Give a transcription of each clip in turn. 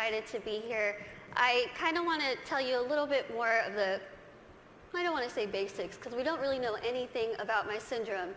excited to be here. I kind of want to tell you a little bit more of the, I don't want to say basics, because we don't really know anything about my syndrome.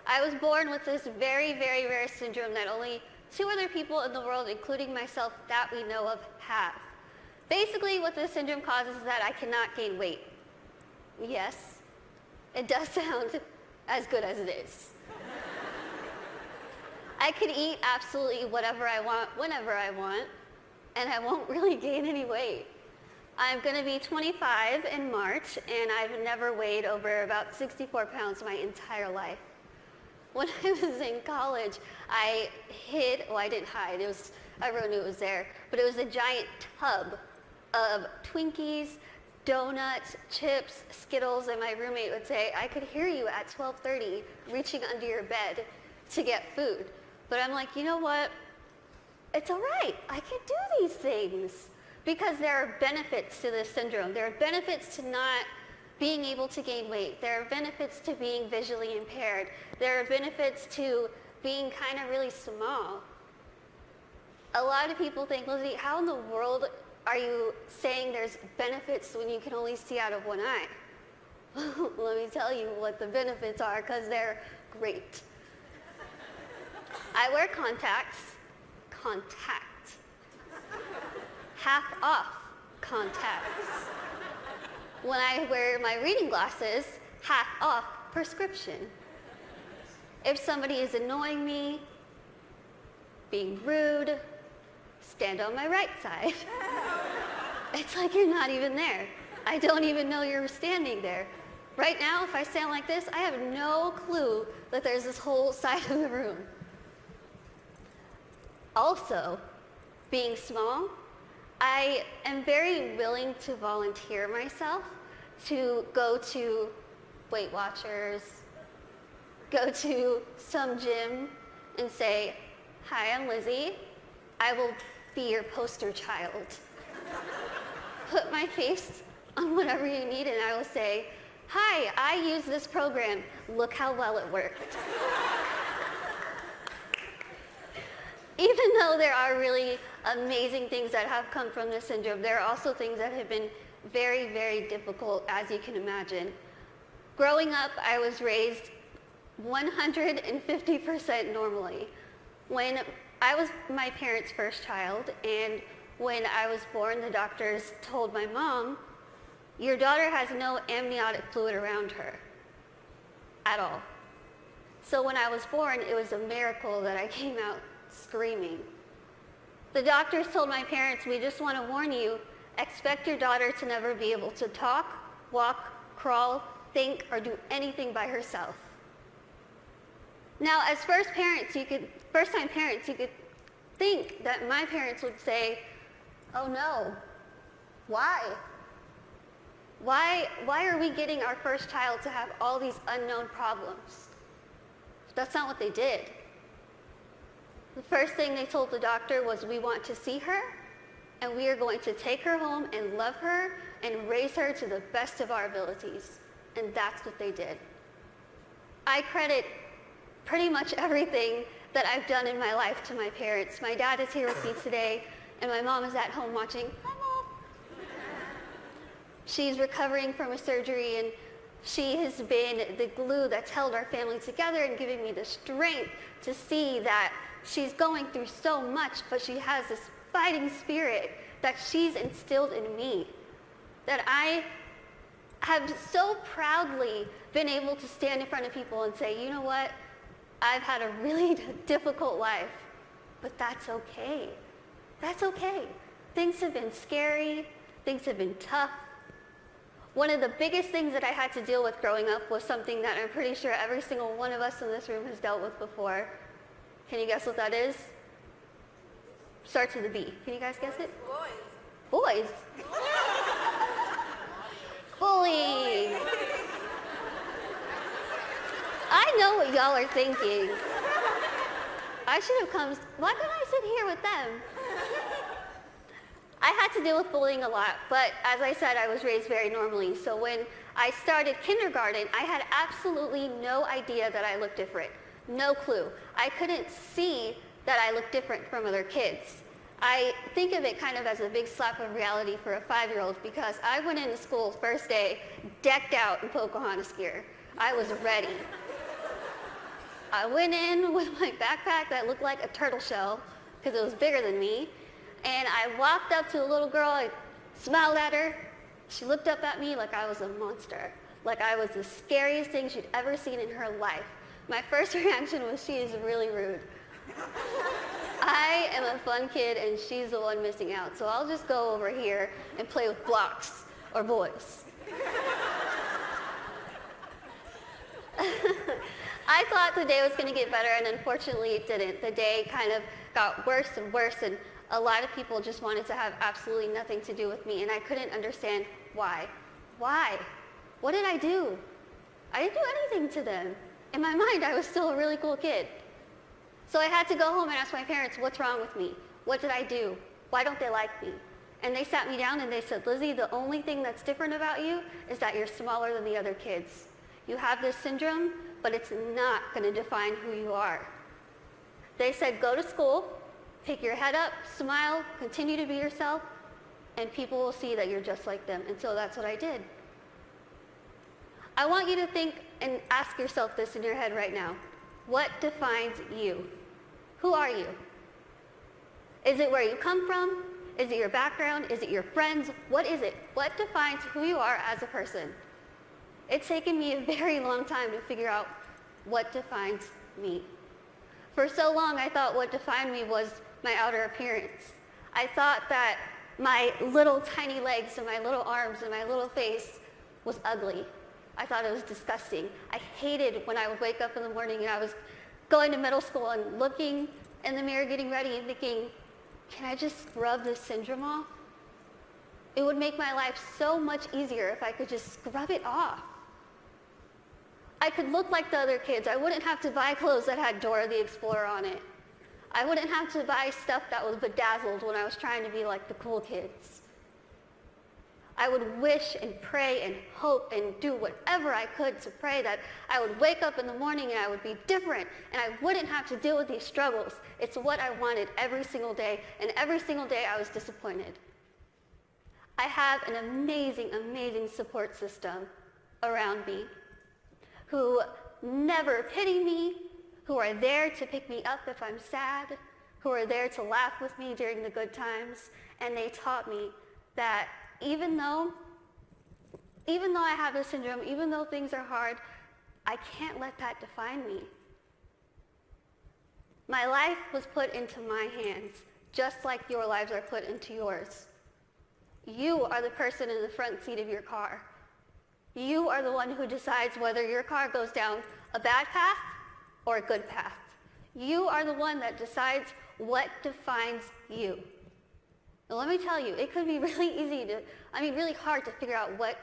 I was born with this very, very rare syndrome that only 2 other people in the world, including myself, that we know of, have. Basically, what this syndrome causes is that I cannot gain weight. Yes, it does sound as good as it is. I could eat absolutely whatever I want, whenever I want, and I won't really gain any weight. I'm going to be 25 in March, and I've never weighed over about 64 pounds my entire life. When I was in college, I hid, well, I didn't hide, everyone knew it was there, but it was a giant tub of Twinkies, donuts, chips, Skittles, and my roommate would say, I could hear you at 12:30 reaching under your bed to get food. But I'm like, you know what? It's all right. I can do these things because there are benefits to this syndrome. There are benefits to not being able to gain weight. There are benefits to being visually impaired. There are benefits to being kind of really small. A lot of people think, Lizzie, how in the world are you saying there's benefits when you can only see out of one eye? Let me tell you what the benefits are, because they're great. I wear contacts, half off contacts. When I wear my reading glasses, half off prescription. If somebody is annoying me, being rude, stand on my right side. It's like you're not even there. I don't even know you're standing there. Right now, if I stand like this, I have no clue that there's this whole side of the room. Also, being small, I am very willing to volunteer myself to go to Weight Watchers, go to some gym and say, hi, I'm Lizzie. I will be your poster child. Put my face on whatever you need and I will say, hi, I use this program. Look how well it worked. Even though there are really amazing things that have come from this syndrome, there are also things that have been very, very difficult, as you can imagine. Growing up, I was raised 150% normally. When I was my parents' first child, and when I was born, the doctors told my mom, your daughter has no amniotic fluid around her at all. So when I was born, it was a miracle that I came out screaming. The doctors told my parents, we just want to warn you, expect your daughter to never be able to talk, walk, crawl, think, or do anything by herself. Now, as first-time parents, you could think that my parents would say, oh no, why? Why are we getting our first child to have all these unknown problems? That's not what they did. The first thing they told the doctor was, we want to see her, and we are going to take her home and love her and raise her to the best of our abilities. And that's what they did. I credit pretty much everything that I've done in my life to my parents. My dad is here with me today, and my mom is at home watching. Hi, Mom. She's recovering from a surgery, and she has been the glue that's held our family together and giving me the strength to see that she's going through so much, but she has this fighting spirit that she's instilled in me, that I have so proudly been able to stand in front of people and say, you know what, I've had a really difficult life, but that's okay. That's okay. Things have been scary, things have been tough. One of the biggest things that I had to deal with growing up was something that I'm pretty sure every single one of us in this room has dealt with before. Can you guess what that is? Starts with a B. Can you guys guess it? Boys. Bullying. I know what y'all are thinking. I should have come, why couldn't I sit here with them? I had to deal with bullying a lot, but as I said, I was raised very normally. So when I started kindergarten, I had absolutely no idea that I looked different. No clue. I couldn't see that I looked different from other kids. I think of it kind of as a big slap of reality for a 5-year-old because I went into school first day decked out in Pocahontas gear. I was ready. I went in with my backpack that looked like a turtle shell because it was bigger than me, and I walked up to a little girl, I smiled at her. She looked up at me like I was a monster, like I was the scariest thing she'd ever seen in her life. My first reaction was, she is really rude. I am a fun kid and she's the one missing out, so I'll just go over here and play with blocks or boys. I thought the day was going to get better, and unfortunately it didn't. The day kind of got worse and worse, and a lot of people just wanted to have absolutely nothing to do with me, and I couldn't understand why. Why? What did I do? I didn't do anything to them. In my mind, I was still a really cool kid. So I had to go home and ask my parents, what's wrong with me? What did I do? Why don't they like me? And they sat me down and they said, Lizzie, the only thing that's different about you is that you're smaller than the other kids. You have this syndrome, but it's not going to define who you are. They said, go to school, pick your head up, smile, continue to be yourself, and people will see that you're just like them. And so that's what I did. I want you to think and ask yourself this in your head right now. What defines you? Who are you? Is it where you come from? Is it your background? Is it your friends? What is it? What defines who you are as a person? It's taken me a very long time to figure out what defines me. For so long, I thought what defined me was my outer appearance. I thought that my little tiny legs and my little arms and my little face was ugly. I thought it was disgusting. I hated when I would wake up in the morning and I was going to middle school and looking in the mirror, getting ready and thinking, can I just scrub this syndrome off? It would make my life so much easier if I could just scrub it off. I could look like the other kids. I wouldn't have to buy clothes that had Dora the Explorer on it. I wouldn't have to buy stuff that was bedazzled when I was trying to be like the cool kids. I would wish and pray and hope and do whatever I could to pray that I would wake up in the morning and I would be different and I wouldn't have to deal with these struggles. It's what I wanted every single day, and every single day I was disappointed. I have an amazing, amazing support system around me who never pity me, who are there to pick me up if I'm sad, who are there to laugh with me during the good times, and they taught me that even though I have this syndrome, even though things are hard, I can't let that define me. My life was put into my hands, just like your lives are put into yours. You are the person in the front seat of your car. You are the one who decides whether your car goes down a bad path or a good path. You are the one that decides what defines you. Now let me tell you, it could be really hard to figure out what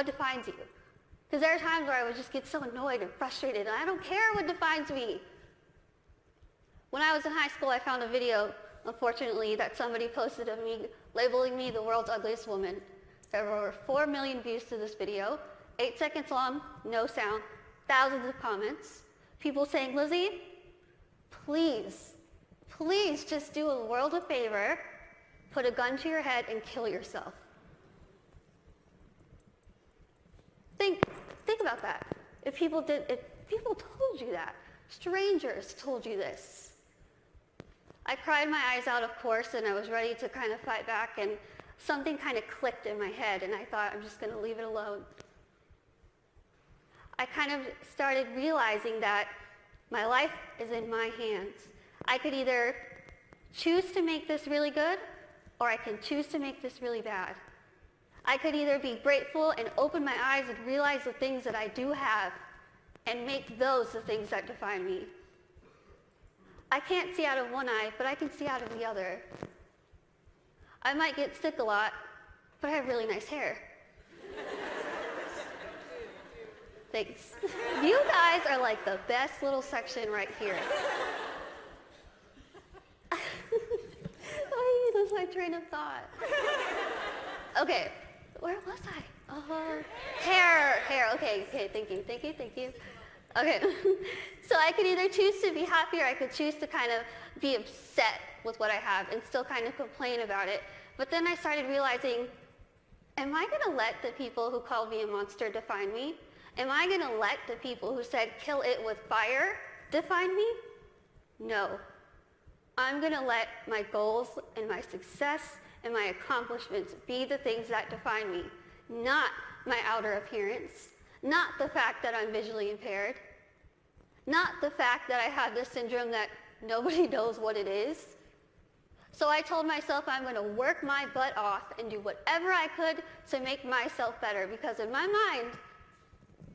defines you. Because there are times where I would just get so annoyed and frustrated, and I don't care what defines me. When I was in high school, I found a video, unfortunately, that somebody posted of me labeling me the world's ugliest woman. There were over 4 million views to this video, 8 seconds long, no sound, thousands of comments. People saying, Lizzie, please just do a world a favor, put a gun to your head and kill yourself. Think about that. If people told you that, strangers told you this. I cried my eyes out, of course, and I was ready to kind of fight back, and something kind of clicked in my head, and I thought, I'm just going to leave it alone. I kind of started realizing that my life is in my hands. I could either choose to make this really good, or I can choose to make this really bad. I could either be grateful and open my eyes and realize the things that I do have and make those the things that define me. I can't see out of one eye, but I can see out of the other. I might get sick a lot, but I have really nice hair. Thanks. You guys are like the best little section right here. I lose my train of thought. Okay, where was I? Hair, okay, thinking. Okay, so I could either choose to be happy or I could choose to kind of be upset with what I have and still kind of complain about it. But then I started realizing, am I going to let the people who called me a monster define me? Am I going to let the people who said kill it with fire define me? No. I'm going to let my goals and my success and my accomplishments be the things that define me, not my outer appearance, not the fact that I'm visually impaired, not the fact that I have this syndrome that nobody knows what it is. So I told myself I'm going to work my butt off and do whatever I could to make myself better, because in my mind,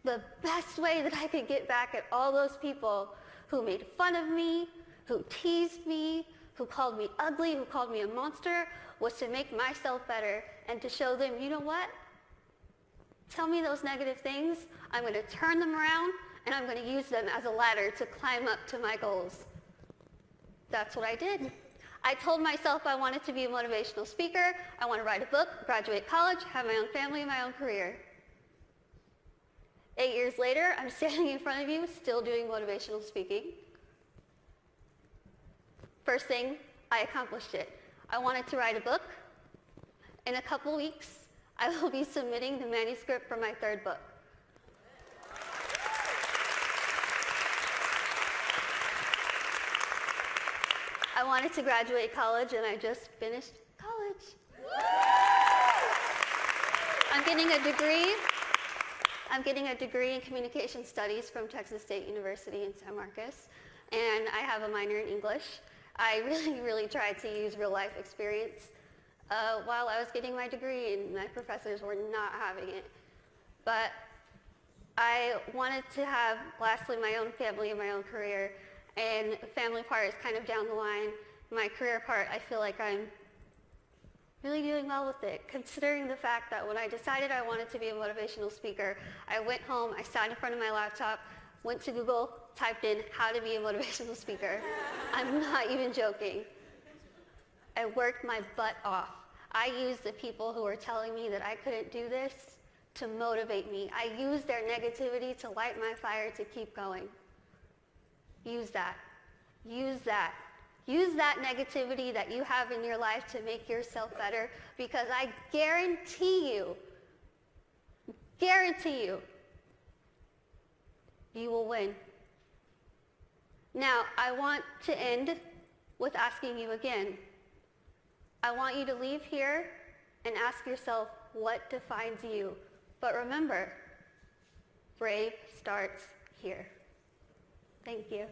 the best way that I could get back at all those people who made fun of me, who teased me, who called me ugly, who called me a monster, was to make myself better and to show them, you know what? Tell me those negative things, I'm going to turn them around and I'm going to use them as a ladder to climb up to my goals. That's what I did. I told myself I wanted to be a motivational speaker, I want to write a book, graduate college, have my own family, my own career. 8 years later, I'm standing in front of you, still doing motivational speaking. First thing, I accomplished it. I wanted to write a book. In a couple weeks, I will be submitting the manuscript for my third book. I wanted to graduate college, and I just finished college. I'm getting a degree in communication studies from Texas State University in San Marcos, and I have a minor in English. I really tried to use real life experience while I was getting my degree, and my professors were not having it. But I wanted to have, lastly, my own family and my own career, and the family part is kind of down the line. My career part, I feel like I'm really doing well with it, considering the fact that when I decided I wanted to be a motivational speaker, I went home, I sat in front of my laptop, went to Google, typed in how to be a motivational speaker. I'm not even joking. I worked my butt off. I used the people who were telling me that I couldn't do this to motivate me. I used their negativity to light my fire to keep going. Use that. Use that. Use that negativity that you have in your life to make yourself better, because I guarantee you, you will win. Now, I want to end with asking you again. I want you to leave here and ask yourself what defines you. But remember, brave starts here. Thank you.